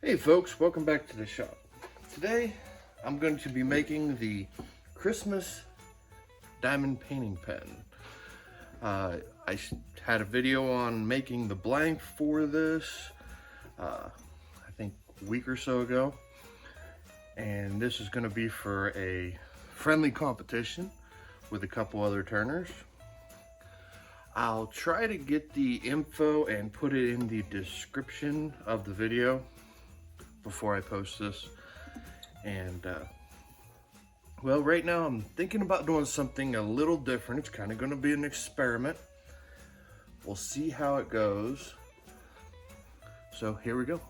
Hey folks, welcome back to the shop. Today I'm going to be making the Christmas diamond painting pen. I had a video on making the blank for this, I think a week or so ago. And this is going to be for a friendly competition with a couple other turners. I'll try to get the info and put it in the description of the video before I post this. And well, right now I'm thinking about doing something a little different. It's kind of going to be an experiment. We'll see how it goes. So here we go.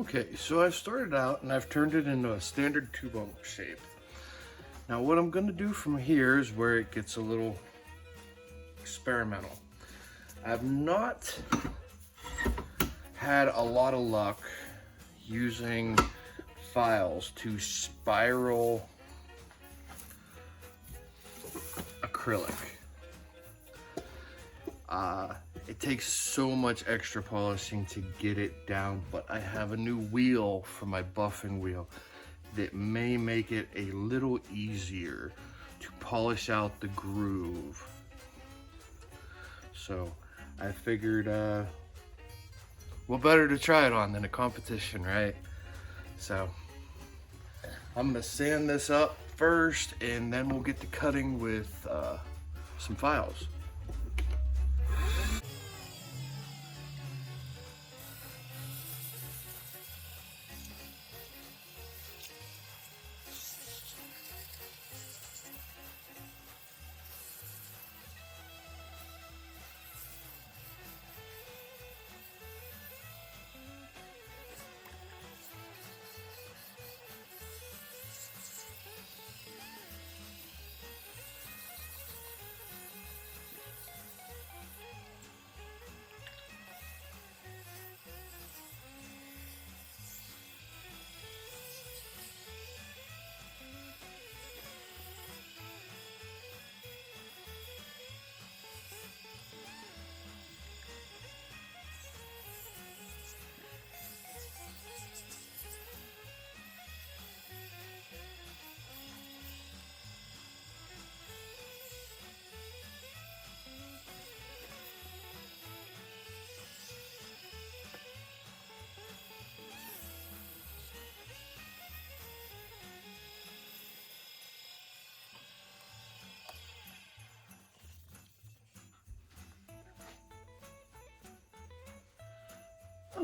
Okay, so I've started out and I've turned it into a standard tube shape. Now what I'm going to do from here is where it gets a little experimental. I've not had a lot of luck using files to spiral acrylic. It takes so much extra polishing to get it down, but I have a new wheel for my buffing wheel that may make it a little easier to polish out the groove. So I figured, what better to try it on than a competition, right? So I'm gonna sand this up first and then we'll get to cutting with some files.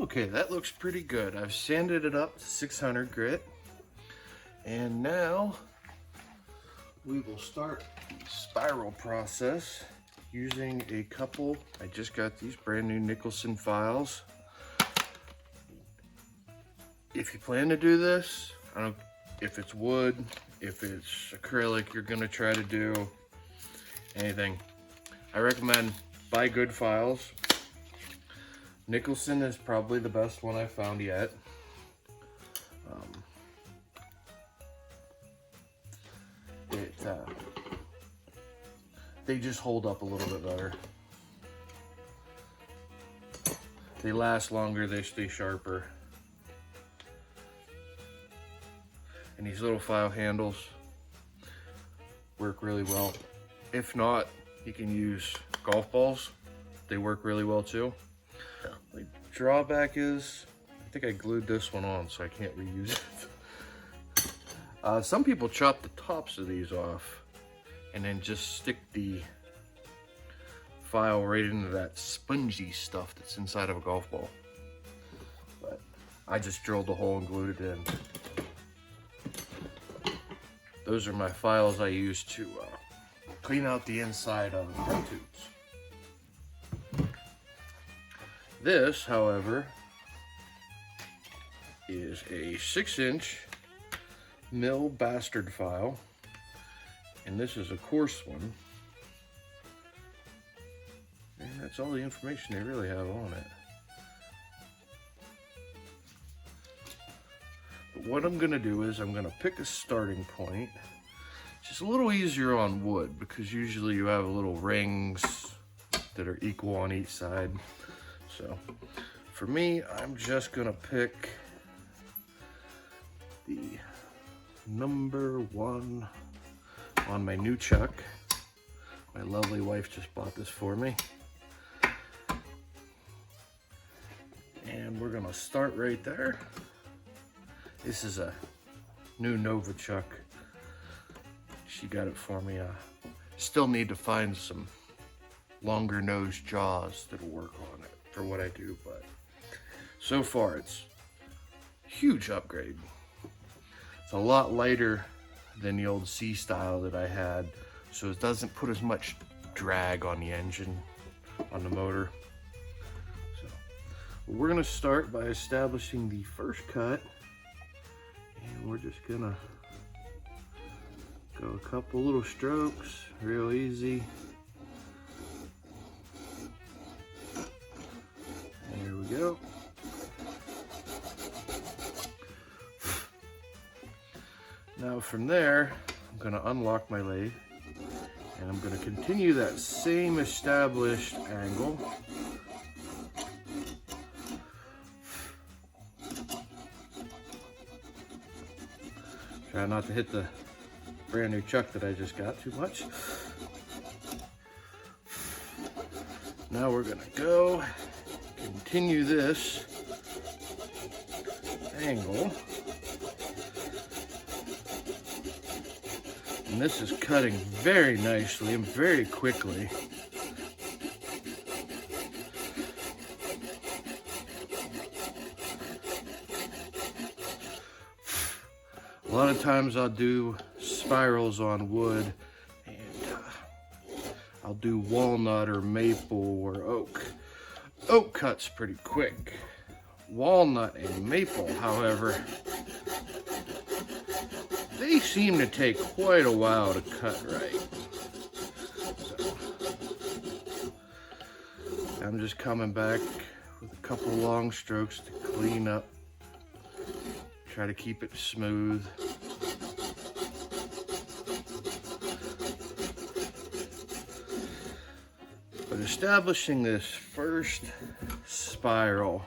Okay, that looks pretty good. I've sanded it up to 600 grit. And now we will start the spiral process using a couple. I just got these brand new Nicholson files. If you plan to do this, I don't, if it's wood, if it's acrylic, you're gonna try to do anything, I recommend buy good files. Nicholson is probably the best one I've found yet. They just hold up a little bit better. They last longer, they stay sharper. these little file handles work really well. If not, you can use golf balls. They work really well too. The drawback is, I think I glued this one on, so I can't reuse it. Some people chop the tops of these off and then just stick the file right into that spongy stuff that's inside of a golf ball. But I just drilled a hole and glued it in. Those are my files I use to clean out the inside of drum tubes. This, however, is a 6-inch mill bastard file, and this is a coarse one. And that's all the information they really have on it. But what I'm gonna do is I'm gonna pick a starting point. It's just a little easier on wood because usually you have little rings that are equal on each side. So for me, I'm just gonna pick the number 1 on my new chuck. My lovely wife just bought this for me. And we're gonna start right there. This is a new Nova chuck. She got it for me. Still need to find some longer nose jaws that'll work on it for what I do, but so far it's a huge upgrade. It's a lot lighter than the old C style that I had, so it doesn't put as much drag on the engine, on the motor. So we're gonna start by establishing the first cut, and we're just gonna go a couple little strokes, real easy. There we go. Now from there, I'm gonna unlock my lathe, and I'm gonna continue that same established angle. Try not to hit the brand new chuck that I just got too much. Now we're gonna go continue this angle. And this is cutting very nicely and very quickly. A lot of times I'll do spirals on wood, and I'll do walnut or maple or oak. Oak cuts pretty quick. Walnut and maple, however, they seem to take quite a while to cut right. So, I'm just coming back with a couple long strokes to clean up. Try to keep it smooth. But establishing this first spiral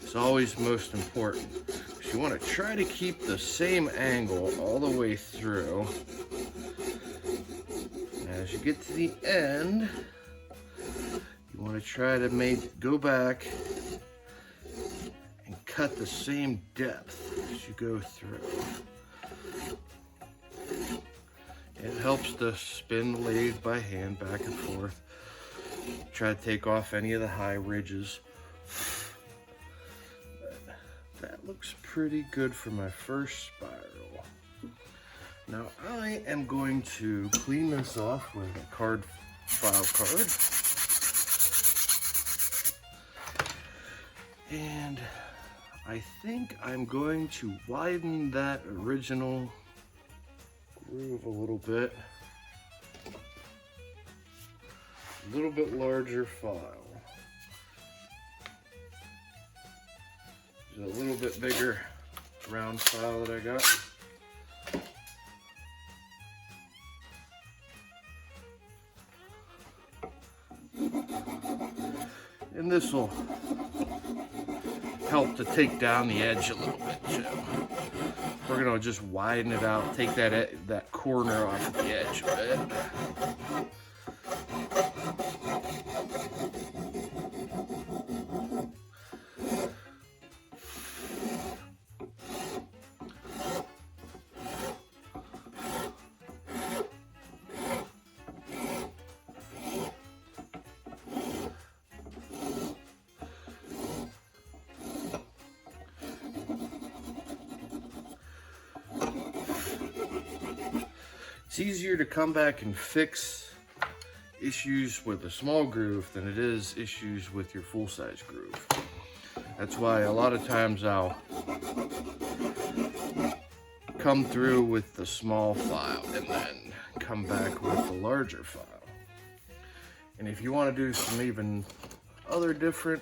is always most important. You want to try to keep the same angle all the way through. And as you get to the end, you want to try to go back and cut the same depth as you go through. It helps to spin the lathe by hand back and forth. Try to take off any of the high ridges. That looks pretty good for my first spiral. Now I am going to clean this off with a file card. And I think I'm going to widen that original groove a little bit. A little bit larger file. There's a little bit bigger round file that I got. And this will help to take down the edge a little bit too. We're gonna just widen it out, take that corner off the edge a bit. It's easier to come back and fix issues with a small groove than it is issues with your full-size groove. That's why a lot of times I'll come through with the small file and then come back with the larger file. And if you want to do some even other different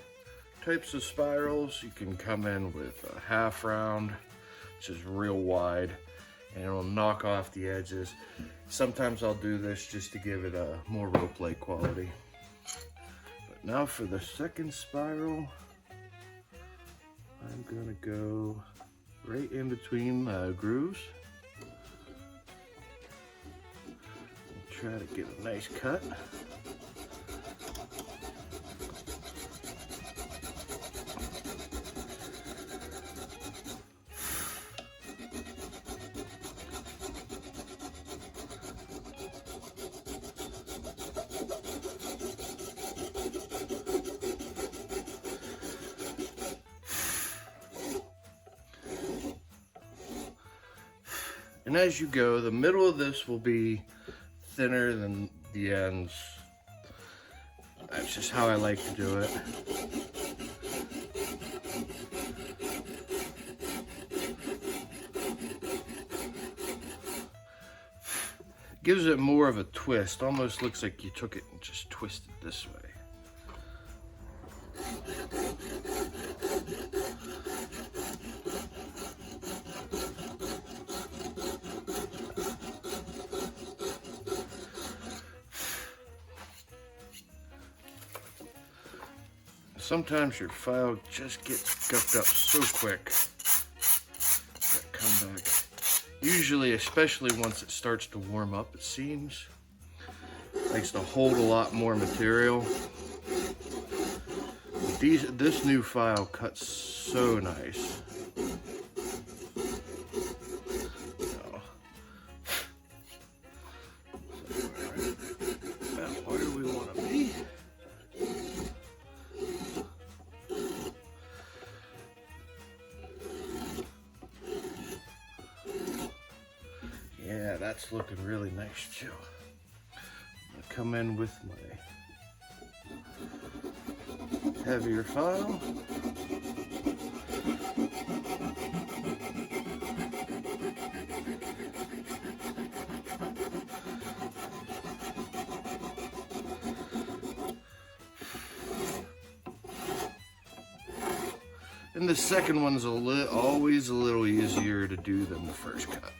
types of spirals, you can come in with a half round, which is real wide, and it'll knock off the edges. Sometimes I'll do this just to give it a more rope play quality. But now for the second spiral, I'm gonna go right in between the grooves. Try to get a nice cut. And as you go, the middle of this will be thinner than the ends. That's just how I like to do it. Gives it more of a twist. Almost looks like you took it and just twisted this way. Sometimes your file just gets scuffed up so quick. Come back. Usually, especially once it starts to warm up, it seems. Likes to hold a lot more material. This new file cuts so nice. Where do we want to be? Yeah, that's looking really nice too. I'm gonna come in with my heavier file. And the second one's always a little easier to do than the first cut,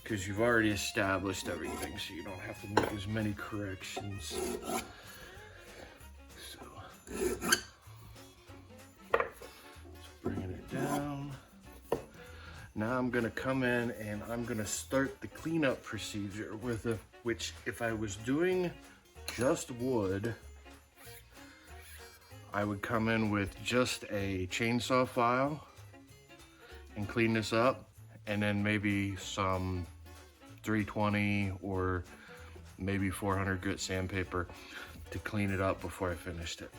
because you've already established everything, so you don't have to make as many corrections. So, bringing it down. Now I'm gonna come in and I'm gonna start the cleanup procedure with which if I was doing just wood, I would come in with just a chainsaw file and clean this up, and then maybe some 320 or maybe 400 grit sandpaper to clean it up before I finished it.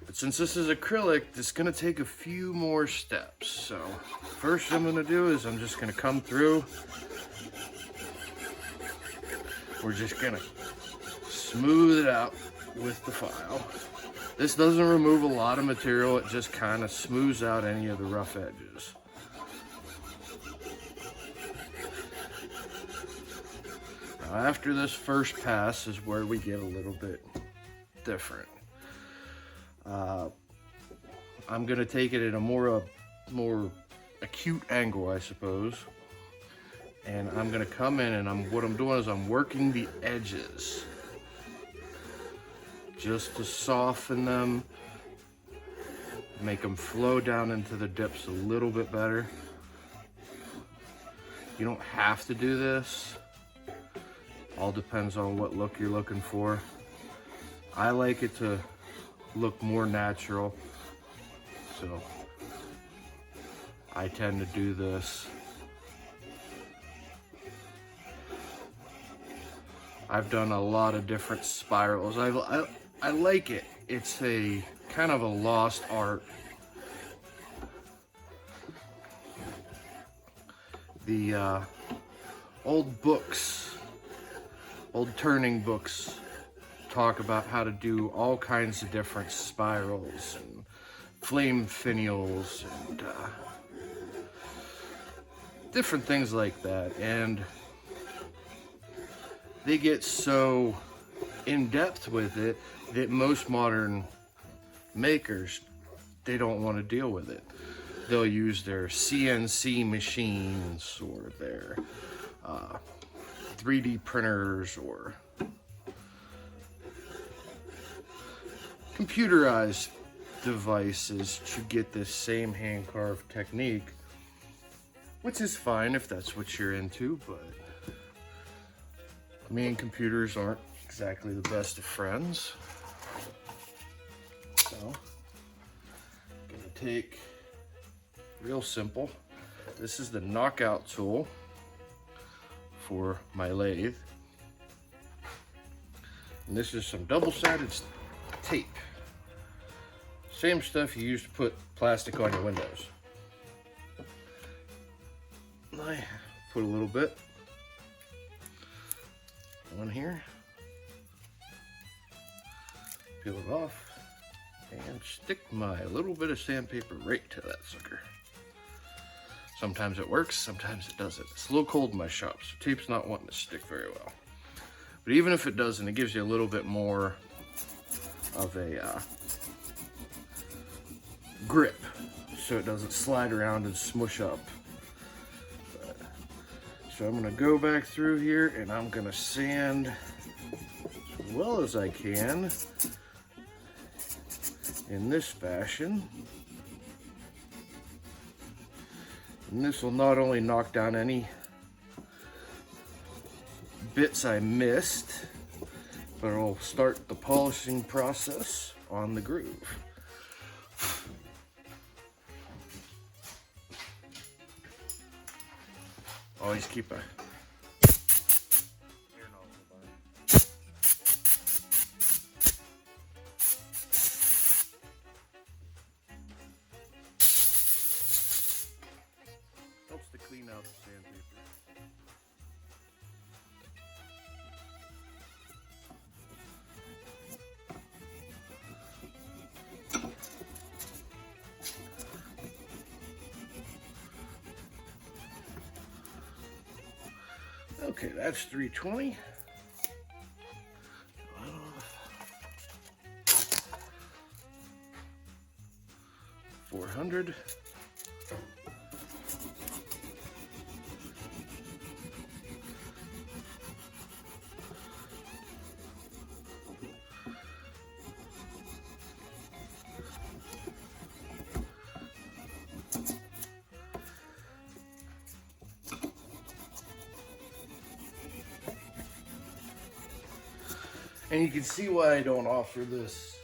But since this is acrylic, it's gonna take a few more steps. So first I'm gonna do is I'm just gonna come through. We're just gonna smooth it out with the file. This doesn't remove a lot of material, it just kind of smooths out any of the rough edges. Now after this first pass is where we get a little bit different. I'm gonna take it at a more acute angle, I suppose. And I'm gonna come in and what I'm doing is I'm working the edges just to soften them make them flow down into the dips a little bit better. You don't have to do this. All depends on what look you're looking for. I like it to look more natural, so I tend to do this. I've done a lot of different spirals. I like it. It's a kind of a lost art. The old books, old turning books, talk about how to do all kinds of different spirals and flame finials and different things like that. And they get so in depth with it that most modern makers, they don't want to deal with it. They'll use their CNC machines or their 3D printers or computerized devices to get this same hand carved technique, which is fine if that's what you're into, but me and computers aren't exactly the best of friends. So, I'm gonna take, real simple, this is the knockout tool for my lathe. And this is some double-sided tape. Same stuff you use to put plastic on your windows. I put a little bit on here, peel it off, and stick my little bit of sandpaper right to that sucker. Sometimes it works, sometimes it doesn't. It's a little cold in my shop, so tape's not wanting to stick very well. But even if it doesn't, it gives you a little bit more of a grip, so it doesn't slide around and smush up. So I'm gonna go back through here and I'm gonna sand as well as I can in this fashion. And this will not only knock down any bits I missed, but it'll start the polishing process on the groove. Always keep a ear nozzle by. Helps to clean out the sandpaper. Okay, that's 320. 400. And you can see why I don't offer this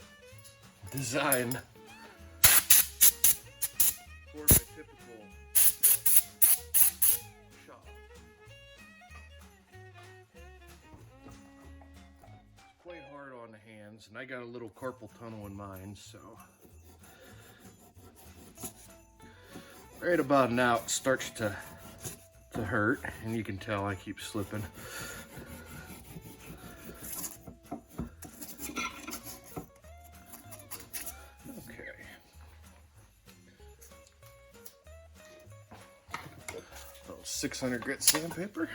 design for my typical shop. It's quite hard on the hands, and I got a little carpal tunnel in mine, so right about now it starts to hurt, and you can tell I keep slipping. Okay. 600 grit sandpaper.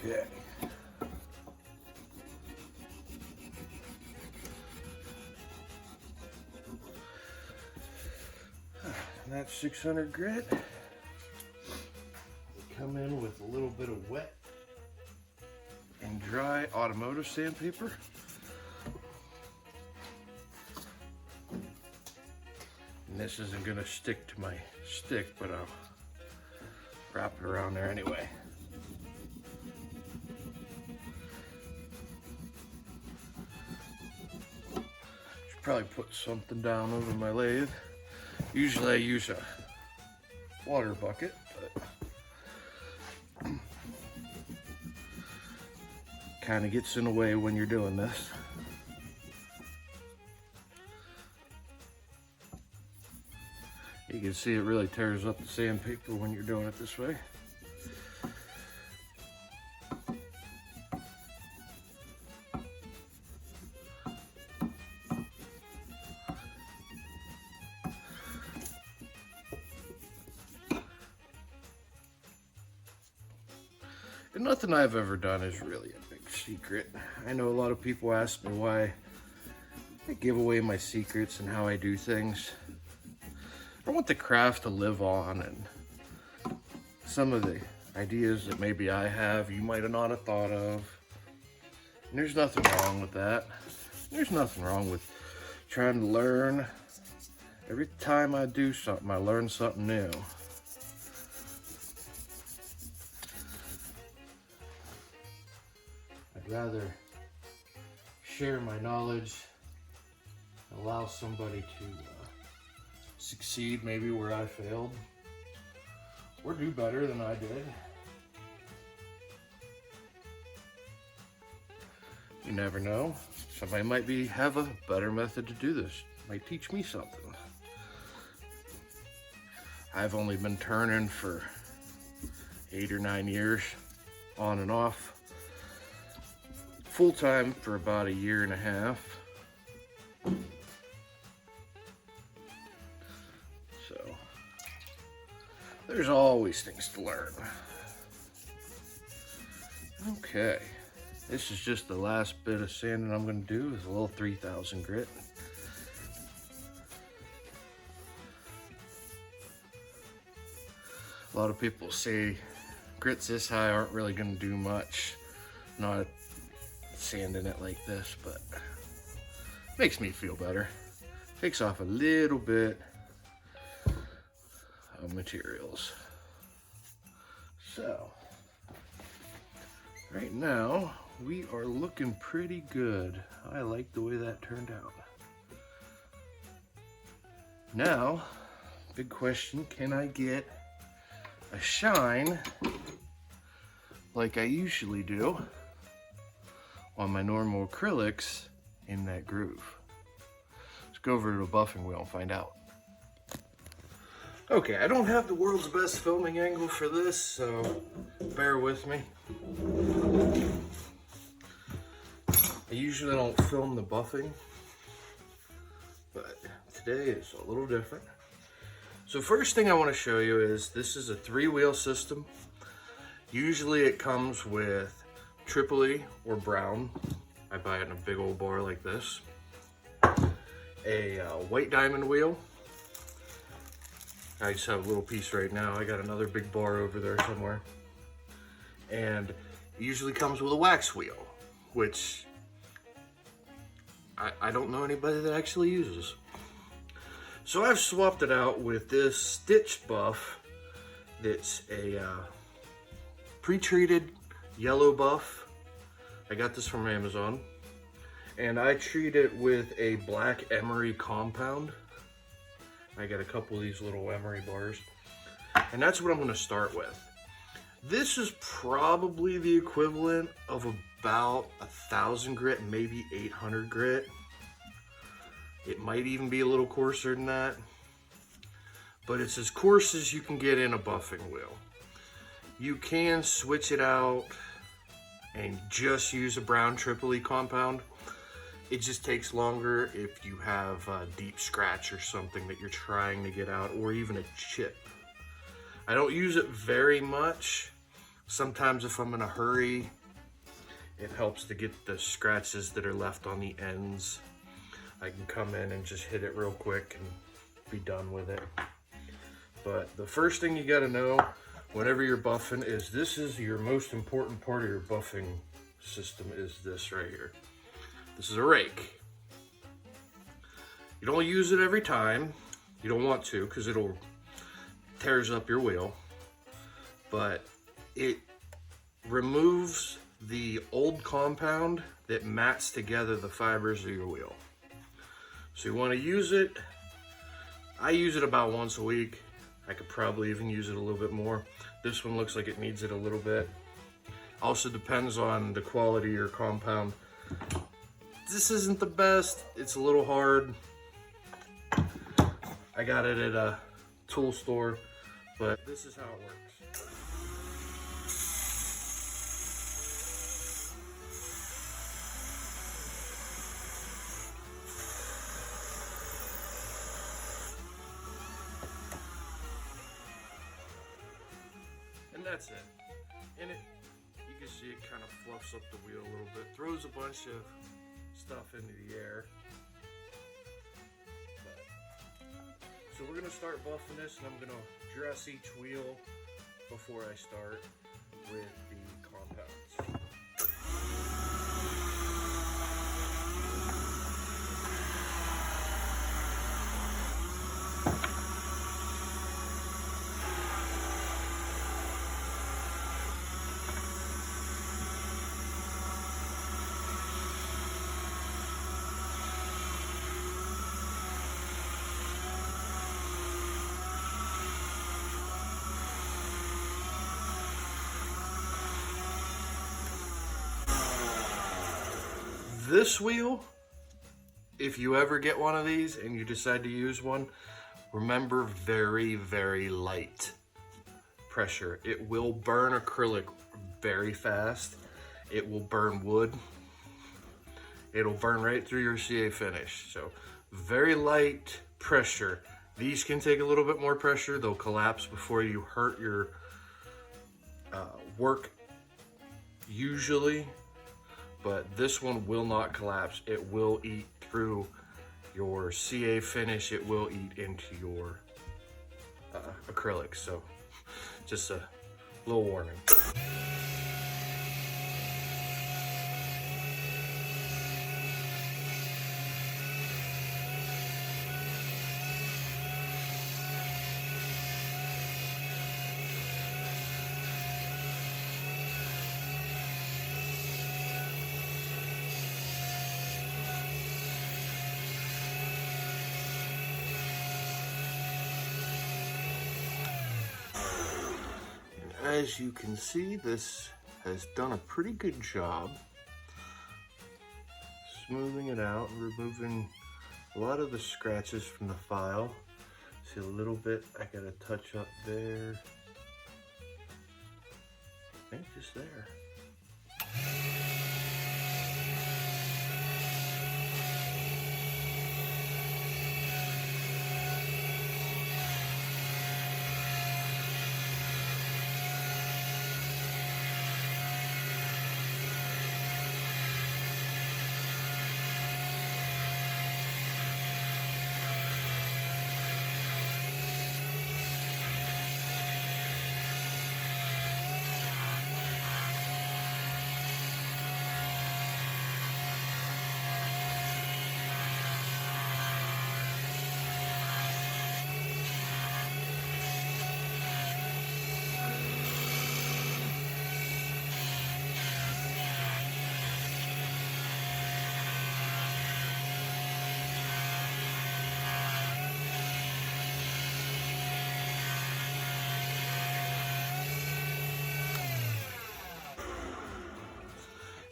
Okay. That's 600 grit. Come in with a little bit of wet and dry automotive sandpaper. And this isn't gonna stick to my stick, but I'll wrap it around there anyway. Should probably put something down over my lathe. Usually I use a water bucket, but kind of gets in the way when you're doing this. You can see it really tears up the sandpaper when you're doing it this way. And nothing I've ever done is really a big secret. I know a lot of people ask me why I give away my secrets and how I do things. I want the craft to live on, and some of the ideas that maybe I have you might have not have thought of. And there's nothing wrong with that. There's nothing wrong with trying to learn. Every time I do something, I learn something new. I'd rather share my knowledge, allow somebody to succeed maybe where I failed, or do better than I did. You never know. Somebody might have a better method to do this. Might teach me something. I've only been turning for 8 or 9 years, on and off. Full time for about 1.5 years. So there's always things to learn. Okay, this is just the last bit of sanding I'm going to do is a little 3000 grit. A lot of people say grits this high aren't really going to do much. Not sanding it like this, but makes me feel better. Takes off a little bit of materials. So right now we are looking pretty good. I like the way that turned out. Now, big question, can I get a shine like I usually do on my normal acrylics in that groove? Let's go over to the buffing wheel and find out. Okay, I don't have the world's best filming angle for this, so bear with me. I usually don't film the buffing, but today is a little different. So first thing I want to show you is this is a 3-wheel system. Usually it comes with Tripoli or brown. I buy it in a big old bar like this. A white diamond wheel. I just have a little piece right now. I got another big bar over there somewhere. And it usually comes with a wax wheel, which I don't know anybody that actually uses. So I've swapped it out with this stitched buff that's a pre-treated yellow buff. I got this from Amazon, and I treat it with a black emery compound. I got a couple of these little emery bars, and that's what I'm going to start with. This is probably the equivalent of about 1,000 grit, maybe 800 grit. It might even be a little coarser than that, but it's as coarse as you can get in a buffing wheel. You can switch it out and just use a brown Tripoli compound. It just takes longer if you have a deep scratch or something that you're trying to get out, or even a chip. I don't use it very much, Sometimes if I'm in a hurry, it helps to get the scratches that are left on the ends. I can come in and just hit it real quick and be done with it. But the first thing you gotta know whenever you're buffing is this is your most important part of your buffing system is this right here. This is a rake. You don't use it every time. You don't want to because it'll tears up your wheel. But it removes the old compound that mats together the fibers of your wheel. So you want to use it. I use it about once a week. I could probably even use it a little bit more. This one looks like it needs it a little bit. Also depends on the quality of your compound. This isn't the best. It's a little hard. I got it at a tool store, but this is how it works. And that's it. And it, you can see it kind of fluffs up the wheel a little bit, throws a bunch of stuff into the air. So we're gonna start buffing this, and I'm gonna dress each wheel before I start with the compounds. This wheel, if you ever get one of these and you decide to use one, remember very, very light pressure. It will burn acrylic very fast. It will burn wood. It'll burn right through your CA finish. So very light pressure. These can take a little bit more pressure. They'll collapse before you hurt your work usually. But this one will not collapse. It will eat through your CA finish. It will eat into your acrylics. So just a little warning. As you can see, this has done a pretty good job smoothing it out and removing a lot of the scratches from the file. See a little bit, I got a touch up there. I think just there.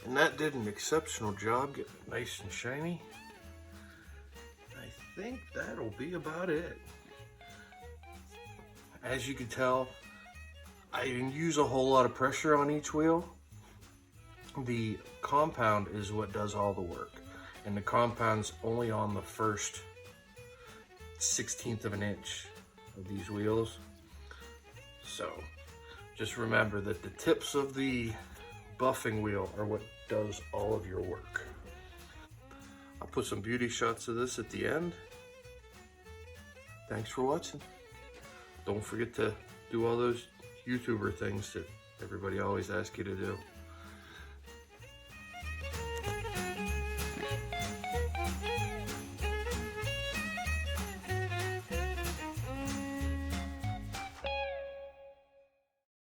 And that did an exceptional job getting it nice and shiny. I think that'll be about it. As you can tell, I didn't use a whole lot of pressure on each wheel. The compound is what does all the work. And the compound's only on the first 1/16 of an inch of these wheels. So just remember that the tips of the buffing wheel are what does all of your work. I'll put some beauty shots of this at the end. Thanks for watching. Don't forget to do all those YouTuber things that everybody always asks you to do.